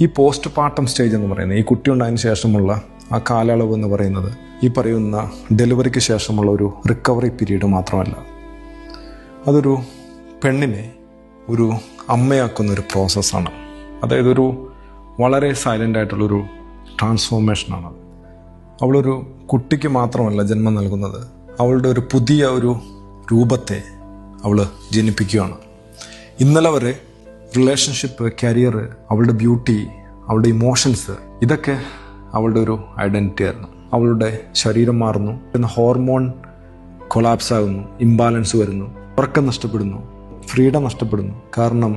ഈ post partum stage എന്ന് പറയുന്നത്, ഈ കുട്ടി ഉണ്ടായതിനു ശേഷമുള്ള ആ കാലയളവ് എന്ന് പറയുന്നത് ഈ പറയുന്ന ഡെലിവറിക്ക് ശേഷമുള്ള ഒരു റിക്കവറി പീരീഡ് മാത്രമല്ല, അതൊരു പെണ്ണിനെ ഒരു അമ്മയാക്കുന്നൊരു പ്രോസസ്സാണ്. അതായത് ഒരു വളരെ സൈലൻ്റ് ആയിട്ടുള്ളൊരു ട്രാൻസ്ഫോർമേഷനാണ്. അവളൊരു കുട്ടിക്ക് മാത്രമല്ല ജന്മം നൽകുന്നത്, അവളുടെ ഒരു പുതിയ ഒരു രൂപത്തെ അവൾ ജനിപ്പിക്കുകയാണ്. ഇന്നലെ വരെ റിലേഷൻഷിപ്പ്, കരിയർ, അവളുടെ ബ്യൂട്ടി, അവളുടെ ഇമോഷൻസ്, ഇതൊക്കെ അവളുടെ ഒരു ഐഡൻറ്റിറ്റി ആയിരുന്നു. അവളുടെ ശരീരം മാറുന്നു, പിന്നെ ഹോർമോൺ കൊളാപ്സ് ആകുന്നു, ഇംബാലൻസ് വരുന്നു, ഉറക്കം നഷ്ടപ്പെടുന്നു, ഫ്രീഡം നഷ്ടപ്പെടുന്നു. കാരണം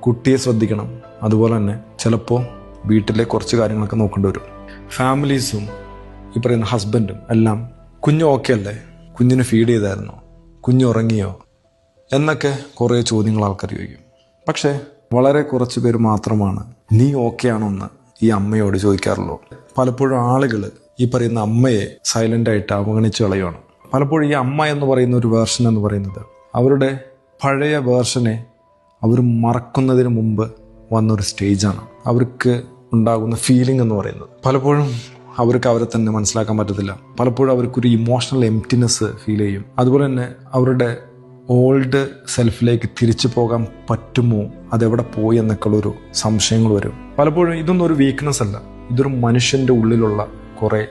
കുട്ടിയെ ശ്രദ്ധിക്കണം, അതുപോലെ തന്നെ ചിലപ്പോൾ വീട്ടിലെ കുറച്ച് കാര്യങ്ങളൊക്കെ നോക്കേണ്ടി വരും. ഫാമിലീസും ഈ പറയുന്ന ഹസ്ബൻഡും എല്ലാം കുഞ്ഞ് ഓക്കെ അല്ലേ, കുഞ്ഞിന് ഫീഡ് ചെയ്തായിരുന്നോ, കുഞ്ഞ് ഉറങ്ങിയോ എന്നൊക്കെ കുറേ ചോദ്യങ്ങൾ ആൾക്കാർ ചോദിക്കും. പക്ഷേ വളരെ കുറച്ച് പേര് മാത്രമാണ് നീ ഓക്കെ ആണോ എന്ന് ഈ അമ്മയോട് ചോദിക്കാറുള്ളൂ. പലപ്പോഴും ആളുകൾ ഈ പറയുന്ന അമ്മയെ സൈലൻ്റായിട്ട് അവഗണിച്ച് കളയുകയാണ്. പലപ്പോഴും ഈ അമ്മ എന്ന് പറയുന്ന ഒരു വേർഷൻ എന്ന് പറയുന്നത് അവരുടെ പഴയ വേർഷനെ അവർ മറക്കുന്നതിന് മുമ്പ് വന്നൊരു സ്റ്റേജാണ്. അവർക്ക് ഉണ്ടാകുന്ന ഫീലിംഗ് എന്ന് പറയുന്നത് പലപ്പോഴും അവർക്ക് അവരെ തന്നെ മനസ്സിലാക്കാൻ പറ്റത്തില്ല. പലപ്പോഴും അവർക്കൊരു ഇമോഷണൽ എംപ്റ്റിനെസ് ഫീൽ ചെയ്യും. അതുപോലെ തന്നെ അവരുടെ ഓൾഡ് സെൽഫിലേക്ക് തിരിച്ചു പോകാൻ പറ്റുമോ, അതെവിടെ പോയി എന്നൊക്കെയുള്ളൊരു സംശയങ്ങൾ വരും. പലപ്പോഴും ഇതൊന്നും ഒരു വീക്ക്നെസ് അല്ല, ഇതൊരു മനുഷ്യൻ്റെ ഉള്ളിലുള്ള കുറേ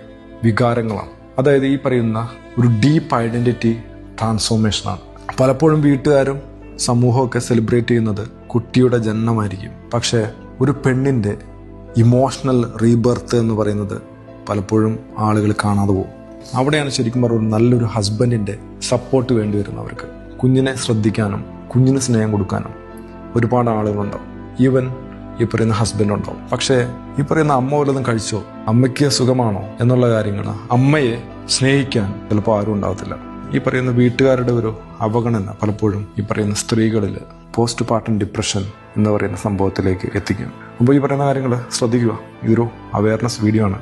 വികാരങ്ങളാണ്. അതായത് ഈ പറയുന്ന ഒരു ഡീപ്പ് ഐഡൻറ്റിറ്റി ട്രാൻസ്ഫോർമേഷനാണ്. പലപ്പോഴും വീട്ടുകാരും സമൂഹമൊക്കെ സെലിബ്രേറ്റ് ചെയ്യുന്നത് കുട്ടിയുടെ ജനനമായിരിക്കും. പക്ഷേ ഒരു പെണ്ണിൻ്റെ ഇമോഷണൽ റീബർത്ത് എന്ന് പറയുന്നത് പലപ്പോഴും ആളുകൾ കാണാതെ പോകും. അവിടെയാണ് ശരിക്കും പറഞ്ഞാൽ നല്ലൊരു ഹസ്ബൻഡിൻ്റെ സപ്പോർട്ട് വേണ്ടി വരുന്നവർക്ക്. കുഞ്ഞിനെ ശ്രദ്ധിക്കാനും കുഞ്ഞിന് സ്നേഹം കൊടുക്കാനും ഒരുപാട് ആളുകളുണ്ടാവും. ഈവൻ ഈ പറയുന്ന ഹസ്ബൻഡ് ഉണ്ടാവും. പക്ഷേ ഈ പറയുന്ന അമ്മ വല്ലതും കഴിച്ചോ, അമ്മയ്ക്ക് സുഖമാണോ എന്നുള്ള കാര്യങ്ങൾ അമ്മയെ സ്നേഹിക്കാൻ ചിലപ്പോൾ ആരും ഉണ്ടാവത്തില്ല. ഈ പറയുന്ന വീട്ടുകാരുടെ ഒരു അവഗണന പലപ്പോഴും ഈ പറയുന്ന സ്ത്രീകളിൽ പോസ്റ്റ് പാർട്ടം ഡിപ്രഷൻ എന്ന് പറയുന്ന സംഭവത്തിലേക്ക് എത്തിക്കും. അപ്പോൾ ഈ പറയുന്ന കാര്യങ്ങൾ ശ്രദ്ധിക്കുക. ഇതൊരു അവയർനെസ് വീഡിയോ ആണ്.